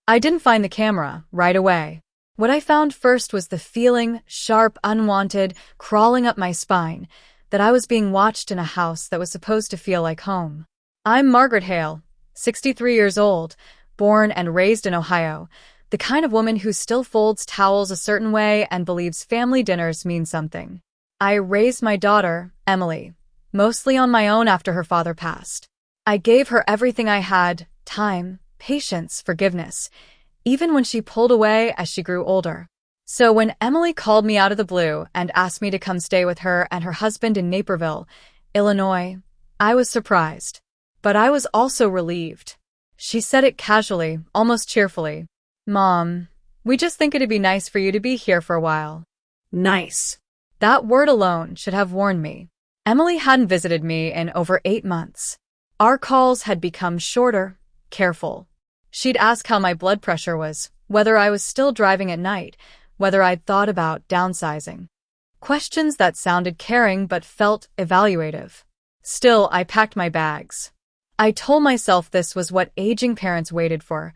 I didn't find the camera right away. What I found first was the feeling, sharp, unwanted, crawling up my spine, that I was being watched in a house that was supposed to feel like home. I'm Margaret Hale, 63 years old, born and raised in Ohio, the kind of woman who still folds towels a certain way and believes family dinners mean something. I raised my daughter, Emily, mostly on my own after her father passed. I gave her everything I had: time, patience, forgiveness, even when she pulled away as she grew older. So when Emily called me out of the blue and asked me to come stay with her and her husband in Naperville, Illinois, I was surprised. But I was also relieved. She said it casually, almost cheerfully. "Mom, we just think it'd be nice for you to be here for a while." Nice. That word alone should have warned me. Emily hadn't visited me in over 8 months. Our calls had become shorter, careful. She'd ask how my blood pressure was, whether I was still driving at night, whether I'd thought about downsizing. Questions that sounded caring but felt evaluative. Still, I packed my bags. I told myself this was what aging parents waited for.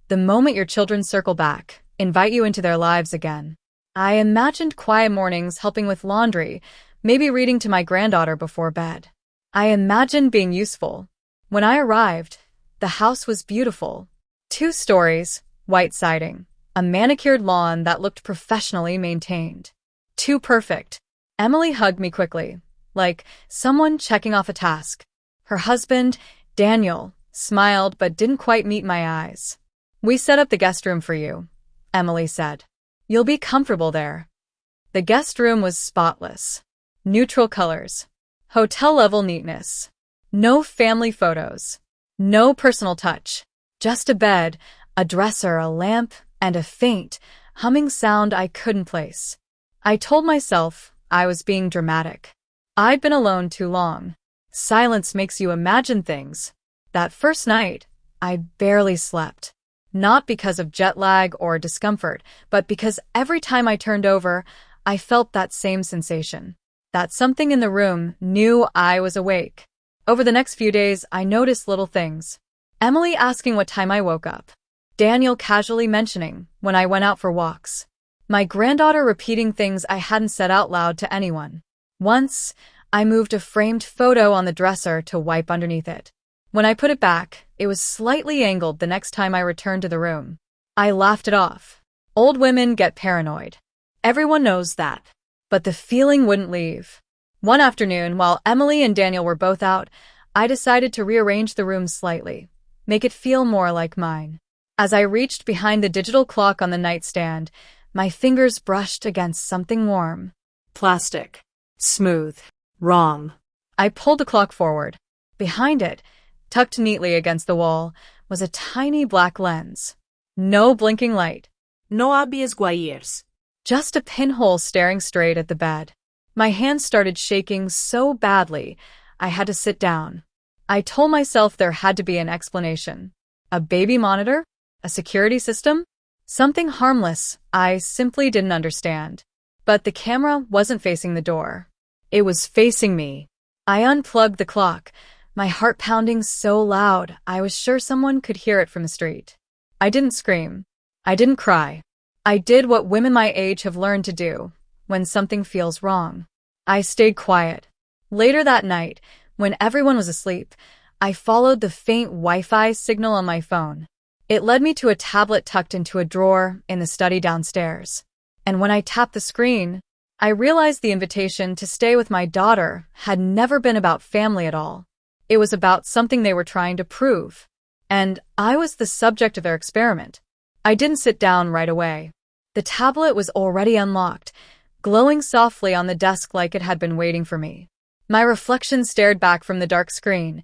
The moment your children circle back, invite you into their lives again. I imagined quiet mornings helping with laundry, maybe reading to my granddaughter before bed. I imagined being useful. When I arrived, the house was beautiful. 2 stories, white siding, a manicured lawn that looked professionally maintained. Too perfect. Emily hugged me quickly, like someone checking off a task. Her husband, Daniel, smiled but didn't quite meet my eyes. "We set up the guest room for you," Emily said. "You'll be comfortable there." The guest room was spotless. Neutral colors. Hotel-level neatness. No family photos. No personal touch. Just a bed, a dresser, a lamp, and a faint, humming sound I couldn't place. I told myself I was being dramatic. I'd been alone too long. Silence makes you imagine things. That first night, I barely slept. Not because of jet lag or discomfort, but because every time I turned over, I felt that same sensation. That something in the room knew I was awake. Over the next few days, I noticed little things. Emily asking what time I woke up. Daniel casually mentioning when I went out for walks. My granddaughter repeating things I hadn't said out loud to anyone. Once, I moved a framed photo on the dresser to wipe underneath it. When I put it back, it was slightly angled the next time I returned to the room. I laughed it off. Old women get paranoid. Everyone knows that. But the feeling wouldn't leave. One afternoon, while Emily and Daniel were both out, I decided to rearrange the room slightly, make it feel more like mine. As I reached behind the digital clock on the nightstand, my fingers brushed against something warm. Plastic. Smooth. Wrong. I pulled the clock forward. Behind it, tucked neatly against the wall, was a tiny black lens. No blinking light. No obvious wires. Just a pinhole staring straight at the bed. My hands started shaking so badly, I had to sit down. I told myself there had to be an explanation. A baby monitor? A security system? Something harmless I simply didn't understand. But the camera wasn't facing the door. It was facing me. I unplugged the clock, my heart pounding so loud I was sure someone could hear it from the street. I didn't scream. I didn't cry. I did what women my age have learned to do when something feels wrong. I stayed quiet. Later that night, when everyone was asleep, I followed the faint Wi-Fi signal on my phone. It led me to a tablet tucked into a drawer in the study downstairs. And when I tapped the screen, I realized the invitation to stay with my daughter had never been about family at all. It was about something they were trying to prove. And I was the subject of their experiment. I didn't sit down right away. The tablet was already unlocked, glowing softly on the desk like it had been waiting for me. My reflection stared back from the dark screen,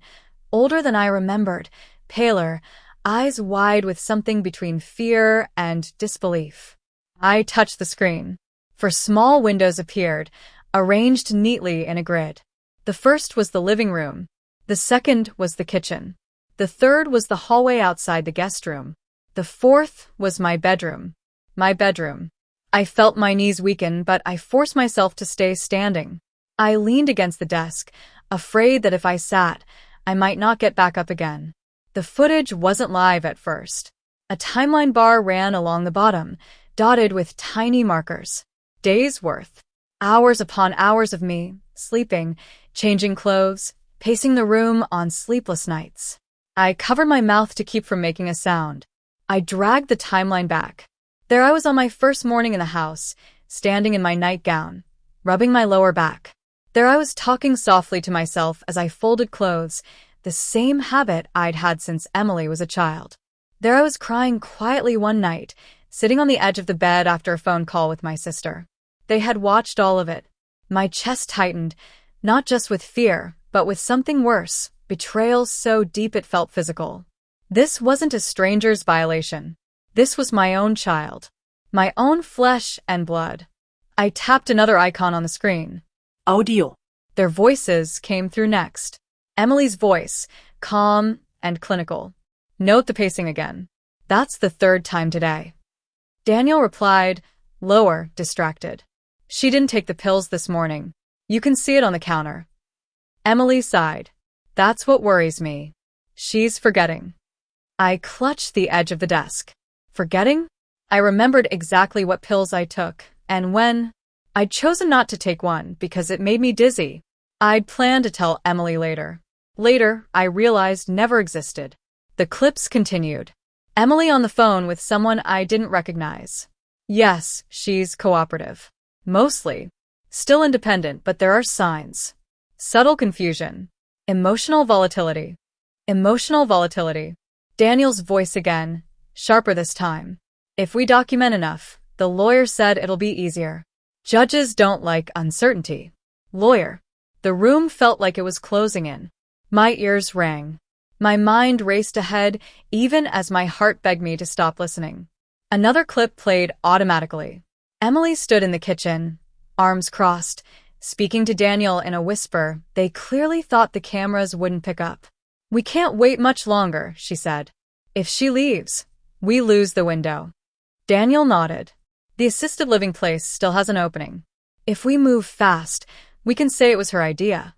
older than I remembered, paler, eyes wide with something between fear and disbelief. I touched the screen. 4 small windows appeared, arranged neatly in a grid. The first was the living room. The second was the kitchen. The third was the hallway outside the guest room. The fourth was my bedroom. My bedroom. I felt my knees weaken, but I forced myself to stay standing. I leaned against the desk, afraid that if I sat, I might not get back up again. The footage wasn't live at first. A timeline bar ran along the bottom, dotted with tiny markers. Days' worth. Hours upon hours of me, sleeping, changing clothes, pacing the room on sleepless nights. I covered my mouth to keep from making a sound. I dragged the timeline back. There I was on my first morning in the house, standing in my nightgown, rubbing my lower back. There I was talking softly to myself as I folded clothes, the same habit I'd had since Emily was a child. There I was crying quietly one night, sitting on the edge of the bed after a phone call with my sister. They had watched all of it. My chest tightened, not just with fear, but with something worse, betrayal so deep it felt physical. This wasn't a stranger's violation. This was my own child. My own flesh and blood. I tapped another icon on the screen. Audio. Their voices came through next. Emily's voice, calm and clinical. Note the pacing again. That's the third time today. Daniel replied, lower, distracted. She didn't take the pills this morning. You can see it on the counter. Emily sighed. That's what worries me. She's forgetting. I clutched the edge of the desk. Forgetting? I remembered exactly what pills I took, and when. I'd chosen not to take one because it made me dizzy. I'd planned to tell Emily later. Later, I realized never existed. The clips continued. Emily on the phone with someone I didn't recognize. Yes, she's cooperative. Mostly. Still independent, but there are signs. Subtle confusion. Emotional volatility. Emotional volatility. Daniel's voice again, sharper this time. If we document enough, the lawyer said it'll be easier. Judges don't like uncertainty. Lawyer. The room felt like it was closing in. My ears rang. My mind raced ahead, even as my heart begged me to stop listening. Another clip played automatically. Emily stood in the kitchen, arms crossed, speaking to Daniel in a whisper they clearly thought the cameras wouldn't pick up. We can't wait much longer, she said. If she leaves, we lose the window. Daniel nodded. The assisted living place still has an opening. If we move fast, we can say it was her idea.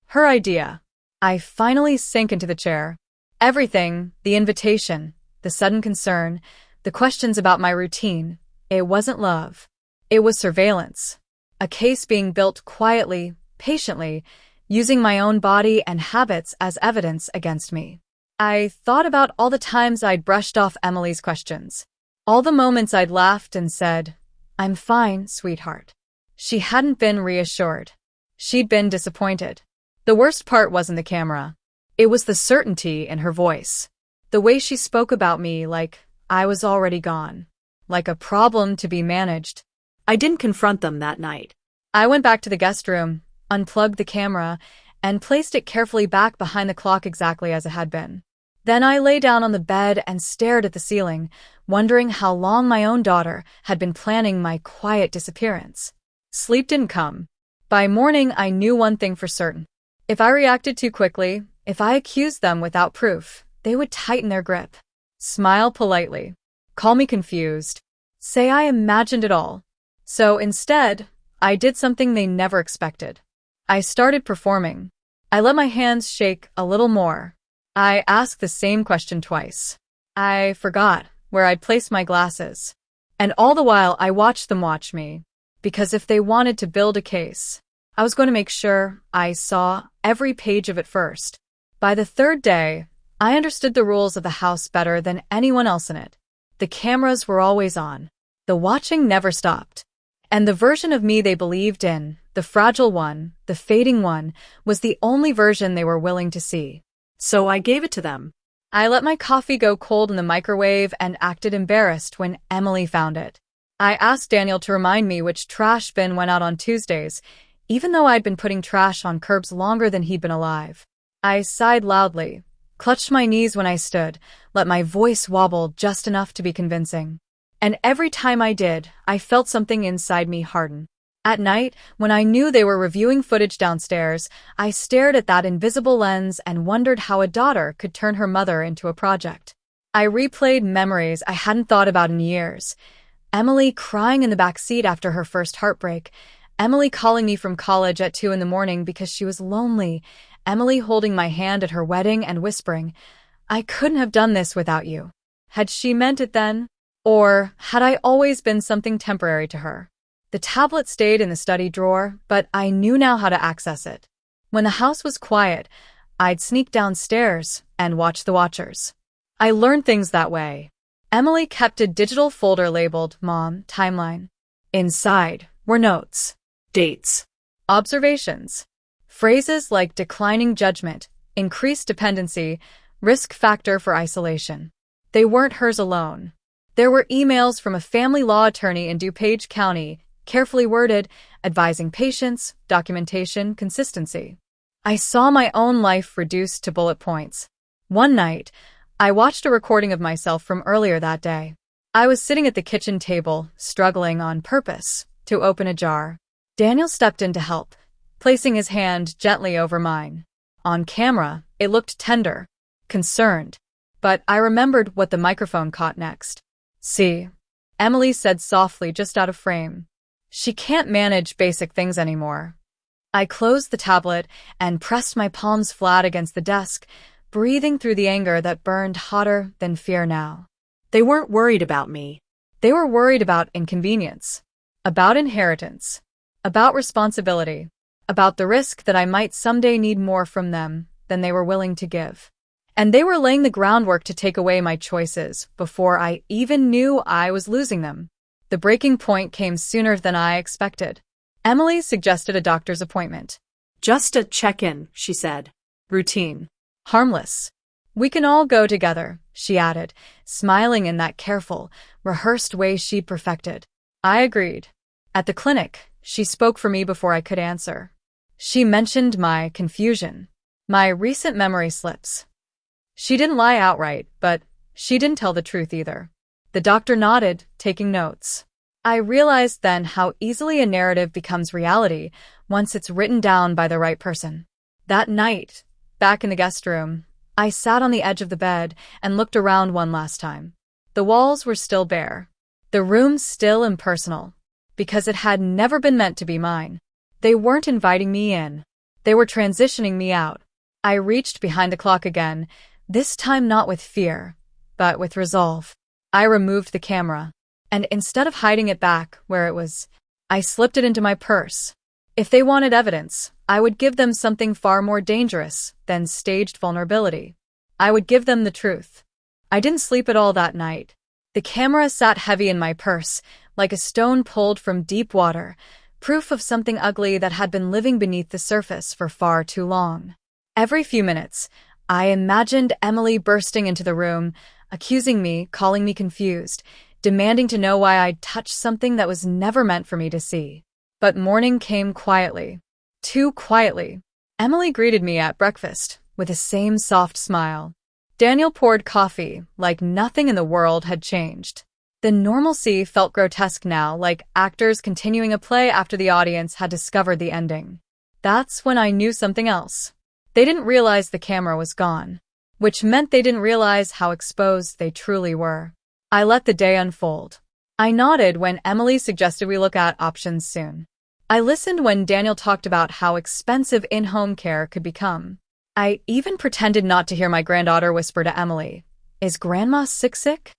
Her idea. I finally sank into the chair. Everything, the invitation, the sudden concern, the questions about my routine, it wasn't love. It was surveillance. A case being built quietly, patiently, using my own body and habits as evidence against me. I thought about all the times I'd brushed off Emily's questions. All the moments I'd laughed and said, I'm fine, sweetheart. She hadn't been reassured. She'd been disappointed. The worst part wasn't the camera. It was the certainty in her voice. The way she spoke about me like I was already gone. Like a problem to be managed. I didn't confront them that night. I went back to the guest room, unplugged the camera, and placed it carefully back behind the clock exactly as it had been. Then I lay down on the bed and stared at the ceiling, wondering how long my own daughter had been planning my quiet disappearance. Sleep didn't come. By morning, I knew one thing for certain. If I reacted too quickly, if I accused them without proof, they would tighten their grip. Smile politely. Call me confused. Say I imagined it all. So instead, I did something they never expected. I started performing. I let my hands shake a little more. I asked the same question twice. I forgot where I'd placed my glasses. And all the while, I watched them watch me. Because if they wanted to build a case, I was going to make sure I saw every page of it first. By the third day, I understood the rules of the house better than anyone else in it. The cameras were always on. The watching never stopped. And the version of me they believed in, the fragile one, the fading one, was the only version they were willing to see. So I gave it to them. I let my coffee go cold in the microwave and acted embarrassed when Emily found it. I asked Daniel to remind me which trash bin went out on Tuesdays, even though I'd been putting trash on curbs longer than he'd been alive. I sighed loudly, clutched my knees when I stood, let my voice wobble just enough to be convincing. And every time I did, I felt something inside me harden. At night, when I knew they were reviewing footage downstairs, I stared at that invisible lens and wondered how a daughter could turn her mother into a project. I replayed memories I hadn't thought about in years. Emily crying in the back seat after her first heartbreak. Emily calling me from college at 2 a.m. because she was lonely. Emily holding my hand at her wedding and whispering, I couldn't have done this without you. Had she meant it then? Or had I always been something temporary to her? The tablet stayed in the study drawer, but I knew now how to access it. When the house was quiet, I'd sneak downstairs and watch the watchers. I learned things that way. Emily kept a digital folder labeled Mom Timeline. Inside were notes, Dates. observations, phrases like declining judgment, increased dependency, risk factor for isolation. They weren't hers alone. There were emails from a family law attorney in DuPage County, carefully worded, advising patience, documentation, consistency. I saw my own life reduced to bullet points. One night, I watched a recording of myself from earlier that day. I was sitting at the kitchen table, struggling on purpose to open a jar. Daniel stepped in to help, placing his hand gently over mine. On camera, it looked tender, concerned, but I remembered what the microphone caught next. See, Emily said softly, just out of frame. She can't manage basic things anymore. I closed the tablet and pressed my palms flat against the desk, breathing through the anger that burned hotter than fear now. They weren't worried about me. They were worried about inconvenience, about inheritance, about responsibility, about the risk that I might someday need more from them than they were willing to give. And they were laying the groundwork to take away my choices before I even knew I was losing them. The breaking point came sooner than I expected. Emily suggested a doctor's appointment. Just a check-in, she said. Routine. Harmless. We can all go together, she added, smiling in that careful, rehearsed way she'd perfected. I agreed. At the clinic, she spoke for me before I could answer. She mentioned my confusion, my recent memory slips. She didn't lie outright, but she didn't tell the truth either. The doctor nodded, taking notes. I realized then how easily a narrative becomes reality once it's written down by the right person. That night, back in the guest room, I sat on the edge of the bed and looked around one last time. The walls were still bare. The room still impersonal, because it had never been meant to be mine. They weren't inviting me in. They were transitioning me out. I reached behind the clock again, this time not with fear, but with resolve. I removed the camera, and instead of hiding it back where it was, I slipped it into my purse. If they wanted evidence, I would give them something far more dangerous than staged vulnerability. I would give them the truth. I didn't sleep at all that night. The camera sat heavy in my purse, like a stone pulled from deep water, proof of something ugly that had been living beneath the surface for far too long. Every few minutes, I imagined Emily bursting into the room, accusing me, calling me confused, demanding to know why I'd touched something that was never meant for me to see. But morning came quietly. Too quietly. Emily greeted me at breakfast with the same soft smile. Daniel poured coffee like nothing in the world had changed. The normalcy felt grotesque now, like actors continuing a play after the audience had discovered the ending. That's when I knew something else. They didn't realize the camera was gone, which meant they didn't realize how exposed they truly were. I let the day unfold. I nodded when Emily suggested we look at options soon. I listened when Daniel talked about how expensive in-home care could become. I even pretended not to hear my granddaughter whisper to Emily, "Is Grandma sick?"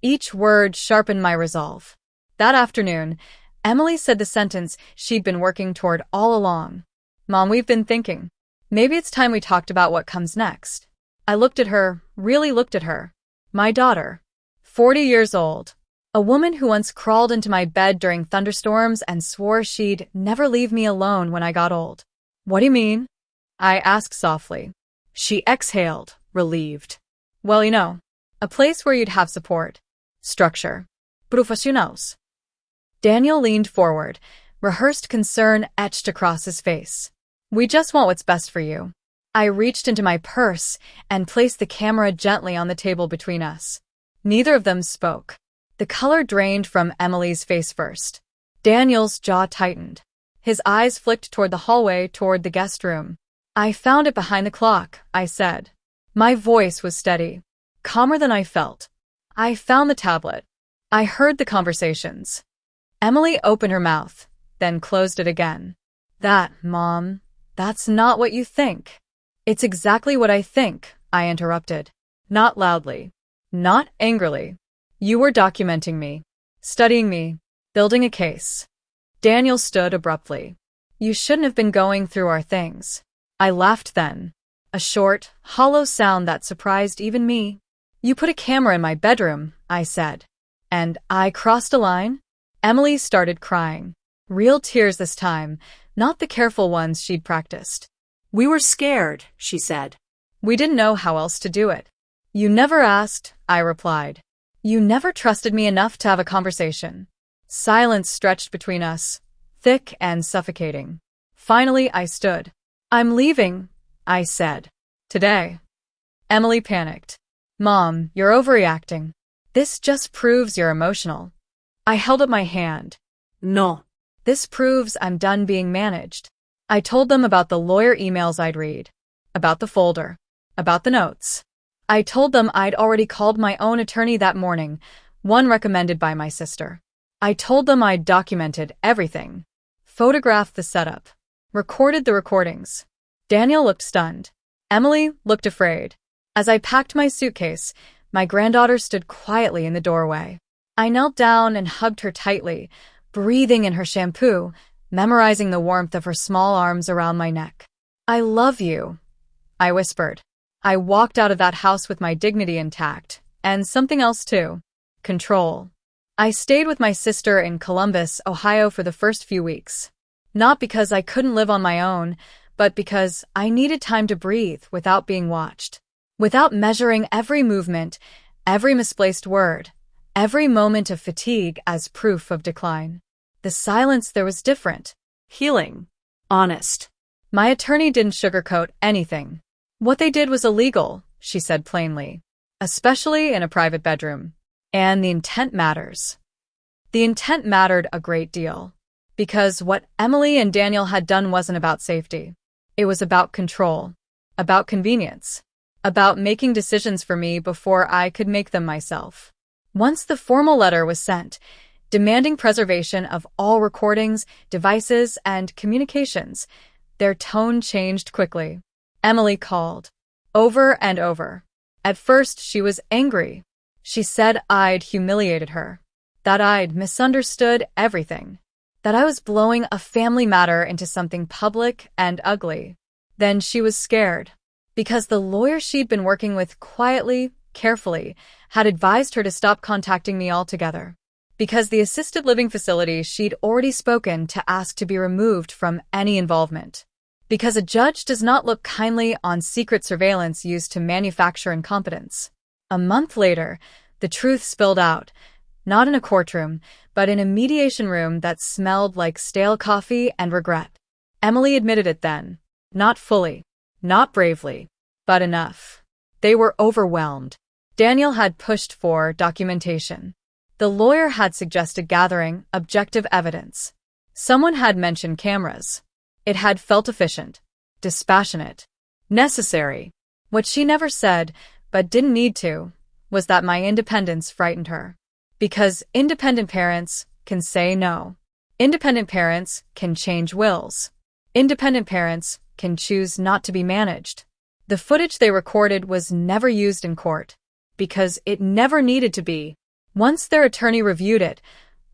Each word sharpened my resolve. That afternoon, Emily said the sentence she'd been working toward all along. "Mom, we've been thinking. Maybe it's time we talked about what comes next." I looked at her, really looked at her. My daughter, 40 years old. A woman who once crawled into my bed during thunderstorms and swore she'd never leave me alone when I got old. "What do you mean?" I asked softly. She exhaled, relieved. "Well, a place where you'd have support. Structure. Professionals." Daniel leaned forward, rehearsed concern etched across his face. "We just want what's best for you." I reached into my purse and placed the camera gently on the table between us. Neither of them spoke. The color drained from Emily's face first. Daniel's jaw tightened. His eyes flicked toward the hallway, toward the guest room. "I found it behind the clock," I said. My voice was steady, calmer than I felt. "I found the tablet. I heard the conversations." Emily opened her mouth, then closed it again. Mom, that's not what you think." "It's exactly what I think," I interrupted. Not loudly. Not angrily. You were documenting me, studying me, building a case. Daniel stood abruptly. You shouldn't have been going through our things. I laughed then. A short, hollow sound that surprised even me. You put a camera in my bedroom, I said. And I crossed a line? Emily started crying. Real tears this time, not the careful ones she'd practiced. We were scared, she said. We didn't know how else to do it. You never asked, I replied. You never trusted me enough to have a conversation. Silence stretched between us, thick and suffocating. Finally, I stood. I'm leaving, I said. Today. Emily panicked. Mom, you're overreacting. This just proves you're emotional. I held up my hand. No. This proves I'm done being managed. I told them about the lawyer emails I'd read, about the folder, about the notes. I told them I'd already called my own attorney that morning, one recommended by my sister. I told them I'd documented everything, photographed the setup, recorded the recordings. Daniel looked stunned. Emily looked afraid. As I packed my suitcase, my granddaughter stood quietly in the doorway. I knelt down and hugged her tightly, breathing in her shampoo, memorizing the warmth of her small arms around my neck. I love you, I whispered. I walked out of that house with my dignity intact, and something else too. Control. I stayed with my sister in Columbus, Ohio for the first few weeks. Not because I couldn't live on my own, but because I needed time to breathe without being watched. Without measuring every movement, every misplaced word, every moment of fatigue as proof of decline. The silence there was different. Healing. Honest. My attorney didn't sugarcoat anything. What they did was illegal, she said plainly. Especially in a private bedroom. And the intent matters. The intent mattered a great deal. Because what Emily and Daniel had done wasn't about safety. It was about control. About convenience. About making decisions for me before I could make them myself. Once the formal letter was sent, demanding preservation of all recordings, devices, and communications, their tone changed quickly. Emily called. Over and over. At first, she was angry. She said I'd humiliated her. That I'd misunderstood everything. That I was blowing a family matter into something public and ugly. Then she was scared. Because the lawyer she'd been working with quietly, carefully, had advised her to stop contacting me altogether. Because the assisted living facility she'd already spoken to ask to be removed from any involvement. Because a judge does not look kindly on secret surveillance used to manufacture incompetence. A month later, the truth spilled out, not in a courtroom, but in a mediation room that smelled like stale coffee and regret. Emily admitted it then. Not fully, not bravely, but enough. They were overwhelmed. Daniel had pushed for documentation. The lawyer had suggested gathering objective evidence. Someone had mentioned cameras. It had felt efficient, dispassionate, necessary. What she never said, but didn't need to, was that my independence frightened her. Because independent parents can say no. Independent parents can change wills. Independent parents can choose not to be managed. The footage they recorded was never used in court, because it never needed to be. Once their attorney reviewed it,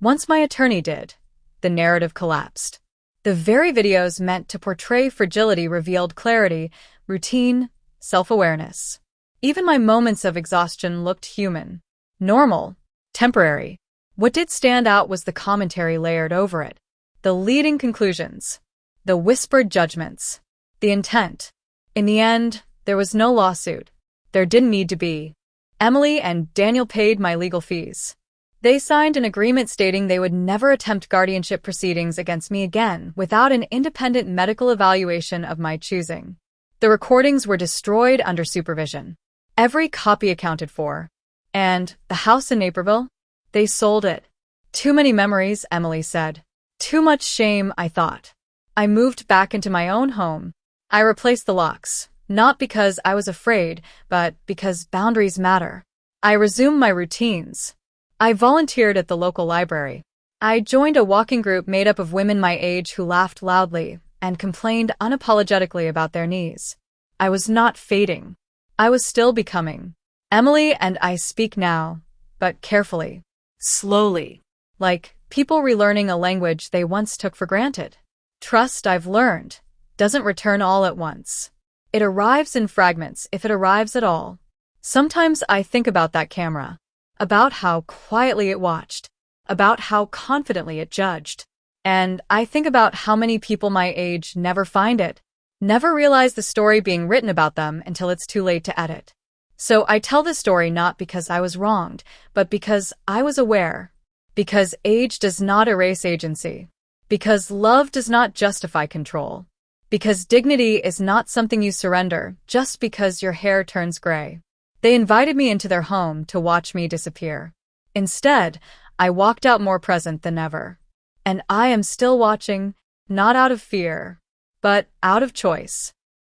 once my attorney did, the narrative collapsed. The very videos meant to portray fragility revealed clarity, routine, self-awareness. Even my moments of exhaustion looked human. Normal. Temporary. What did stand out was the commentary layered over it. The leading conclusions. The whispered judgments. The intent. In the end, there was no lawsuit. There didn't need to be. Emily and Daniel paid my legal fees. They signed an agreement stating they would never attempt guardianship proceedings against me again without an independent medical evaluation of my choosing. The recordings were destroyed under supervision. Every copy accounted for. And the house in Naperville? They sold it. Too many memories, Emily said. Too much shame, I thought. I moved back into my own home. I replaced the locks, not because I was afraid, but because boundaries matter. I resumed my routines. I volunteered at the local library. I joined a walking group made up of women my age who laughed loudly and complained unapologetically about their knees. I was not fading. I was still becoming. Emily and I speak now, but carefully. Slowly. Like people relearning a language they once took for granted. Trust, I've learned, doesn't return all at once. It arrives in fragments, if it arrives at all. Sometimes I think about that camera, about how quietly it watched, about how confidently it judged. And I think about how many people my age never find it, never realize the story being written about them until it's too late to edit. So I tell this story not because I was wronged, but because I was aware. Because age does not erase agency. Because love does not justify control. Because dignity is not something you surrender just because your hair turns gray. They invited me into their home to watch me disappear. Instead, I walked out more present than ever. And I am still watching, not out of fear, but out of choice.